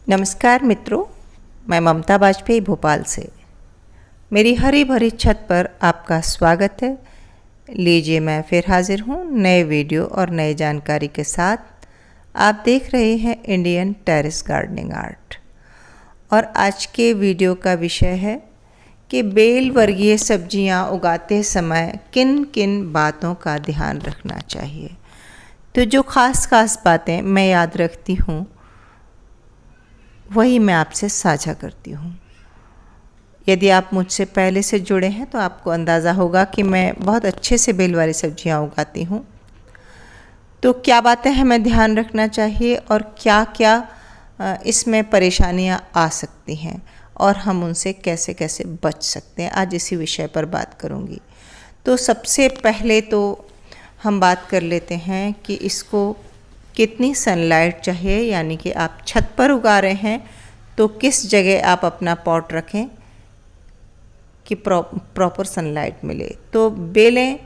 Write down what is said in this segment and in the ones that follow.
नमस्कार मित्रों, मैं ममता वाजपेयी भोपाल से। मेरी हरी भरी छत पर आपका स्वागत है। लीजिए, मैं फिर हाजिर हूँ नए वीडियो और नई जानकारी के साथ। आप देख रहे हैं इंडियन टेरेस गार्डनिंग आर्ट और आज के वीडियो का विषय है कि बेल वर्गीय सब्जियां उगाते समय किन किन बातों का ध्यान रखना चाहिए। तो जो ख़ास बातें मैं याद रखती हूँ वही मैं आपसे साझा करती हूँ। यदि आप मुझसे पहले से जुड़े हैं तो आपको अंदाज़ा होगा कि मैं बहुत अच्छे से बेल वाली सब्जियाँ उगाती हूँ। तो क्या बातें हमें ध्यान रखना चाहिए और क्या क्या इसमें परेशानियाँ आ सकती हैं और हम उनसे कैसे कैसे बच सकते हैं, आज इसी विषय पर बात करूँगी। तो सबसे पहले तो हम बात कर लेते हैं कि इसको कितनी सनलाइट चाहिए, यानी कि आप छत पर उगा रहे हैं तो किस जगह आप अपना पॉट रखें कि प्रॉपर सनलाइट मिले। तो बेलें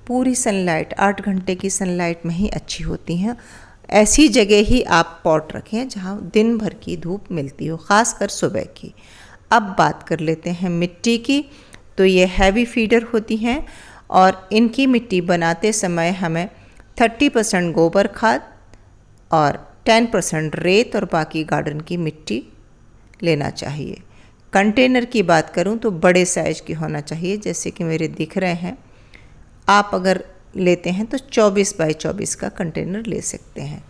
पूरी सनलाइट 8 घंटे की सनलाइट में ही अच्छी होती हैं। ऐसी जगह ही आप पॉट रखें जहां दिन भर की धूप मिलती हो, ख़ासकर सुबह की। अब बात कर लेते हैं मिट्टी की। तो ये हैवी फीडर होती हैं और इनकी मिट्टी बनाते समय हमें 30% गोबर खाद और 10% रेत और बाकी गार्डन की मिट्टी लेना चाहिए। कंटेनर की बात करूं तो बड़े साइज़ की होना चाहिए, जैसे कि मेरे दिख रहे हैं। आप अगर लेते हैं तो 24 बाई 24 का कंटेनर ले सकते हैं।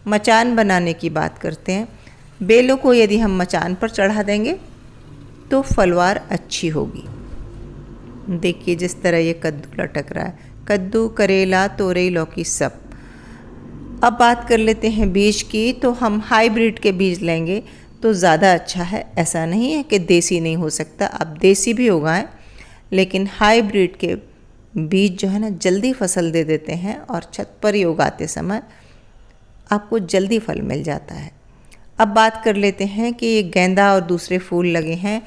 मचान बनाने की बात करते हैं। बेलों को यदि हम मचान पर चढ़ा देंगे तो फलवार अच्छी होगी। देखिए जिस तरह ये कद्दू लटक रहा है, कद्दू, करेला, तोरई, लौकी सब। अब बात कर लेते हैं बीज की। तो हम हाइब्रिड के बीज लेंगे तो ज़्यादा अच्छा है। ऐसा नहीं है कि देसी नहीं हो सकता, आप देसी भी उगाएं, लेकिन हाइब्रिड के बीज जो है ना जल्दी फसल दे देते हैं और छत पर ही उगाते समय आपको जल्दी फल मिल जाता है। अब बात कर लेते हैं कि ये गेंदा और दूसरे फूल लगे हैं,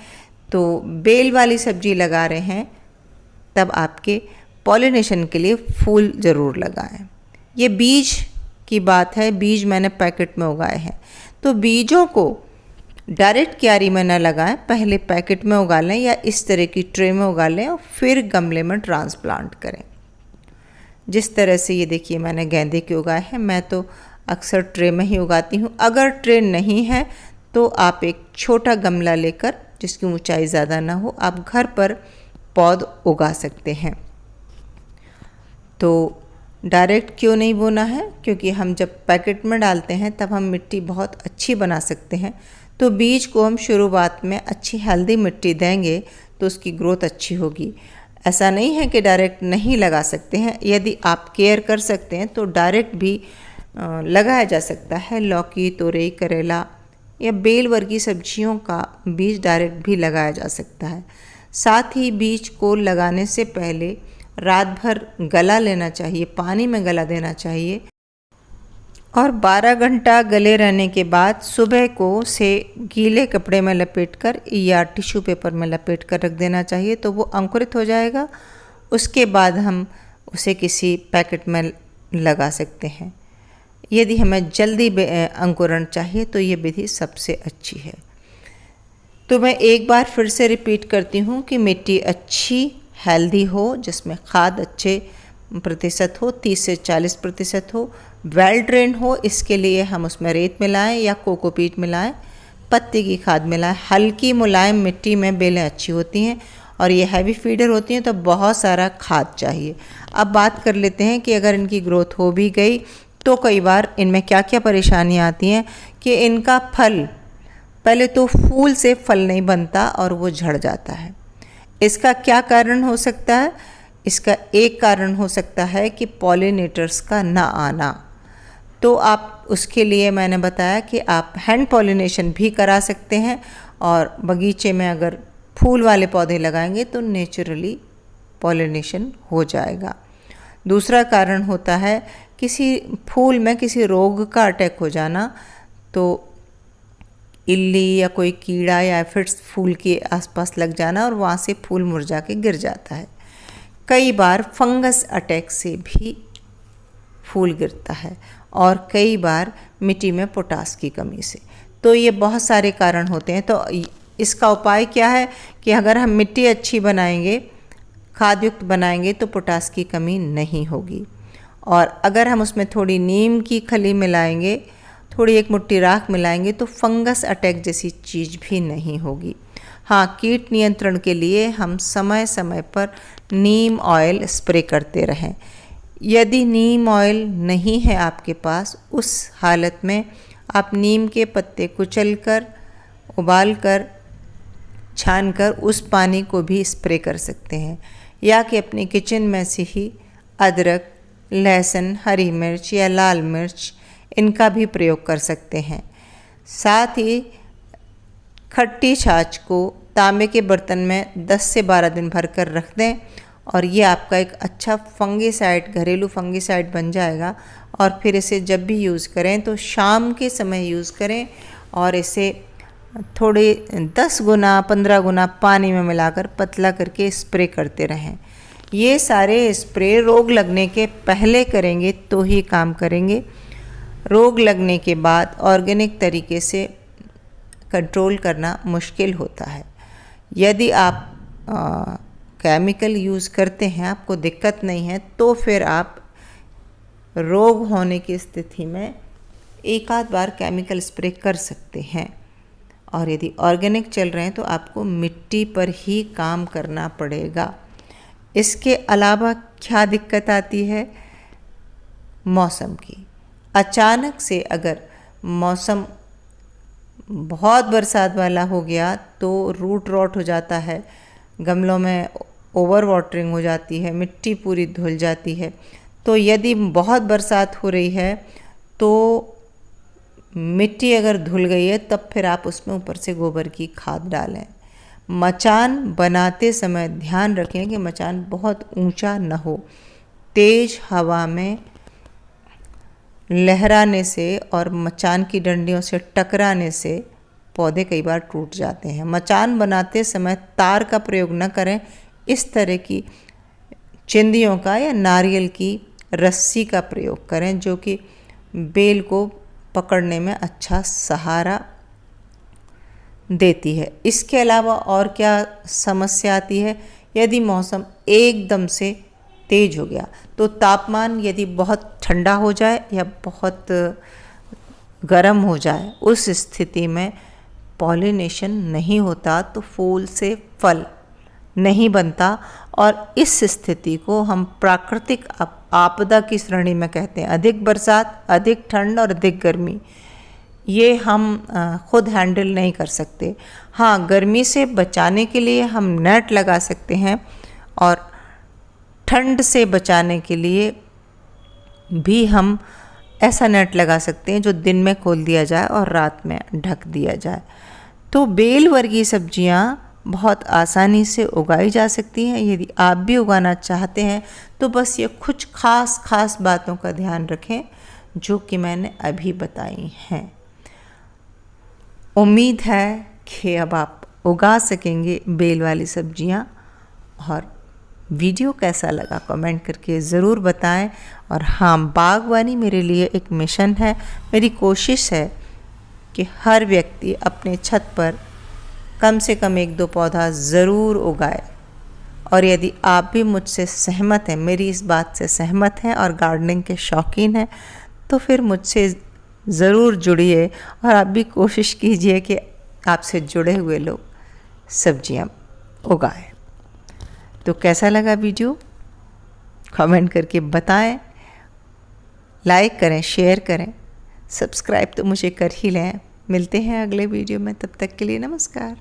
तो बेल वाली सब्जी लगा रहे हैं तब आपके पॉलिनेशन के लिए फूल ज़रूर लगाएं। ये बीज की बात है, बीज मैंने पैकेट में उगाए हैं। तो बीजों को डायरेक्ट क्यारी में न लगाएं, पहले पैकेट में उगा लें या इस तरह की ट्रे में उगा लें और फिर गमले में ट्रांसप्लांट करें। जिस तरह से ये देखिए मैंने गेंदे के उगाए हैं। मैं तो अक्सर ट्रे में ही उगाती हूँ। अगर ट्रे नहीं है तो आप एक छोटा गमला लेकर, जिसकी ऊंचाई ज़्यादा ना हो, आप घर पर पौध उगा सकते हैं। तो डायरेक्ट क्यों नहीं बोना है, क्योंकि हम जब पैकेट में डालते हैं तब हम मिट्टी बहुत अच्छी बना सकते हैं। तो बीज को हम शुरुआत में अच्छी हेल्दी मिट्टी देंगे तो उसकी ग्रोथ अच्छी होगी। ऐसा नहीं है कि डायरेक्ट नहीं लगा सकते हैं। यदि आप केयर कर सकते हैं तो डायरेक्ट भी लगाया जा सकता है। लौकी, तोरई, करेला या बेल वर्गीय सब्जियों का बीज डायरेक्ट भी लगाया जा सकता है। साथ ही बीज को लगाने से पहले रात भर गला लेना चाहिए, पानी में गला देना चाहिए और 12 घंटा गले रहने के बाद सुबह को उसे गीले कपड़े में लपेटकर या टिश्यू पेपर में लपेट कर रख देना चाहिए, तो वो अंकुरित हो जाएगा। उसके बाद हम उसे किसी पैकेट में लगा सकते हैं। यदि हमें जल्दी अंकुरण चाहिए तो ये विधि सबसे अच्छी है। तो मैं एक बार फिर से रिपीट करती हूँ कि मिट्टी अच्छी हेल्दी हो, जिसमें खाद अच्छे प्रतिशत हो, 30 से 40% हो, वेल ड्रेन हो। इसके लिए हम उसमें रेत मिलाएं या कोकोपीट मिलाएं, पत्ती की खाद मिलाएं। हल्की मुलायम मिट्टी में बेलें अच्छी होती हैं और ये हैवी फीडर होती हैं तो बहुत सारा खाद चाहिए। अब बात कर लेते हैं कि अगर इनकी ग्रोथ हो भी गई तो कई बार इनमें क्या क्या परेशानियाँ आती हैं कि इनका फल, पहले तो फूल से फल नहीं बनता और वो झड़ जाता है। इसका क्या कारण हो सकता है? इसका एक कारण हो सकता है कि पॉलिनेटर्स का ना आना। तो आप उसके लिए मैंने बताया कि आप हैंड पॉलिनेशन भी करा सकते हैं और बगीचे में अगर फूल वाले पौधे लगाएंगे तो नेचुरली पॉलिनेशन हो जाएगा। दूसरा कारण होता है किसी फूल में किसी रोग का अटैक हो जाना, तो इल्ली या कोई कीड़ा या एफिड्स फूल के आसपास लग जाना और वहाँ से फूल मुरझा के गिर जाता है। कई बार फंगस अटैक से भी फूल गिरता है और कई बार मिट्टी में पोटास की कमी से। तो ये बहुत सारे कारण होते हैं। तो इसका उपाय क्या है कि अगर हम मिट्टी अच्छी बनाएंगे, खाद युक्त बनाएंगे, तो पोटास की कमी नहीं होगी। और अगर हम उसमें थोड़ी नीम की खली मिलाएंगे, थोड़ी एक मुट्ठी राख मिलाएंगे, तो फंगस अटैक जैसी चीज़ भी नहीं होगी। हाँ, कीट नियंत्रण के लिए हम समय समय पर नीम ऑयल स्प्रे करते रहें। यदि नीम ऑयल नहीं है आपके पास, उस हालत में आप नीम के पत्ते कुचलकर, उबालकर, छानकर उस पानी को भी स्प्रे कर सकते हैं, या कि अपने किचन में से ही अदरक, लहसुन, हरी मिर्च या लाल मिर्च, इनका भी प्रयोग कर सकते हैं। साथ ही खट्टी छाछ को तांबे के बर्तन में 10 से 12 दिन भर कर रख दें, और ये आपका एक अच्छा फंगिसाइड, घरेलू फंगिसाइड बन जाएगा। और फिर इसे जब भी यूज़ करें तो शाम के समय यूज़ करें, और इसे थोड़े 10 गुना 15 गुना पानी में मिलाकर पतला करके स्प्रे करते रहें। ये सारे स्प्रे रोग लगने के पहले करेंगे तो ही काम करेंगे। रोग लगने के बाद ऑर्गेनिक तरीके से कंट्रोल करना मुश्किल होता है। यदि आप केमिकल यूज़ करते हैं, आपको दिक्कत नहीं है, तो फिर आप रोग होने की स्थिति में एक आध बार केमिकल स्प्रे कर सकते हैं। और यदि ऑर्गेनिक चल रहे हैं तो आपको मिट्टी पर ही काम करना पड़ेगा। इसके अलावा क्या दिक्कत आती है? मौसम की। अचानक से अगर मौसम बहुत बरसात वाला हो गया तो रूट रॉट हो जाता है, गमलों में ओवर वाटरिंग हो जाती है, मिट्टी पूरी धुल जाती है। तो यदि बहुत बरसात हो रही है तो मिट्टी अगर धुल गई है, तब फिर आप उसमें ऊपर से गोबर की खाद डालें। मचान बनाते समय ध्यान रखें कि मचान बहुत ऊंचा न हो। तेज़ हवा में लहराने से और मचान की डंडियों से टकराने से पौधे कई बार टूट जाते हैं। मचान बनाते समय तार का प्रयोग न करें, इस तरह की चिंदियों का या नारियल की रस्सी का प्रयोग करें, जो कि बेल को पकड़ने में अच्छा सहारा देती है। इसके अलावा और क्या समस्या आती है? यदि मौसम एकदम से तेज हो गया, तो तापमान यदि बहुत ठंडा हो जाए या बहुत गर्म हो जाए, उस स्थिति में पॉलिनेशन नहीं होता, तो फूल से फल नहीं बनता। और इस स्थिति को हम प्राकृतिक आपदा की श्रेणी में कहते हैं। अधिक बरसात, अधिक ठंड और अधिक गर्मी, ये हम खुद हैंडल नहीं कर सकते। हाँ, गर्मी से बचाने के लिए हम नेट लगा सकते हैं, और ठंड से बचाने के लिए भी हम ऐसा नेट लगा सकते हैं जो दिन में खोल दिया जाए और रात में ढक दिया जाए। तो बेल वर्गीय सब्जियां बहुत आसानी से उगाई जा सकती हैं। यदि आप भी उगाना चाहते हैं तो बस ये कुछ खास बातों का ध्यान रखें जो कि मैंने अभी बताई हैं। उम्मीद है कि अब आप उगा सकेंगे बेल वाली सब्जियां। और वीडियो कैसा लगा कमेंट करके ज़रूर बताएं। और हाँ, बागवानी मेरे लिए एक मिशन है। मेरी कोशिश है कि हर व्यक्ति अपने छत पर कम से कम 1-2 पौधा ज़रूर उगाए। और यदि आप भी मुझसे सहमत हैं, मेरी इस बात से सहमत हैं और गार्डनिंग के शौकीन हैं, तो फिर मुझसे ज़रूर जुड़िए और आप भी कोशिश कीजिए कि आपसे जुड़े हुए लोग सब्जियां उगाएं। तो कैसा लगा वीडियो कमेंट करके बताएं। लाइक करें, शेयर करें, सब्सक्राइब तो मुझे कर ही लें। मिलते हैं अगले वीडियो में, तब तक के लिए नमस्कार।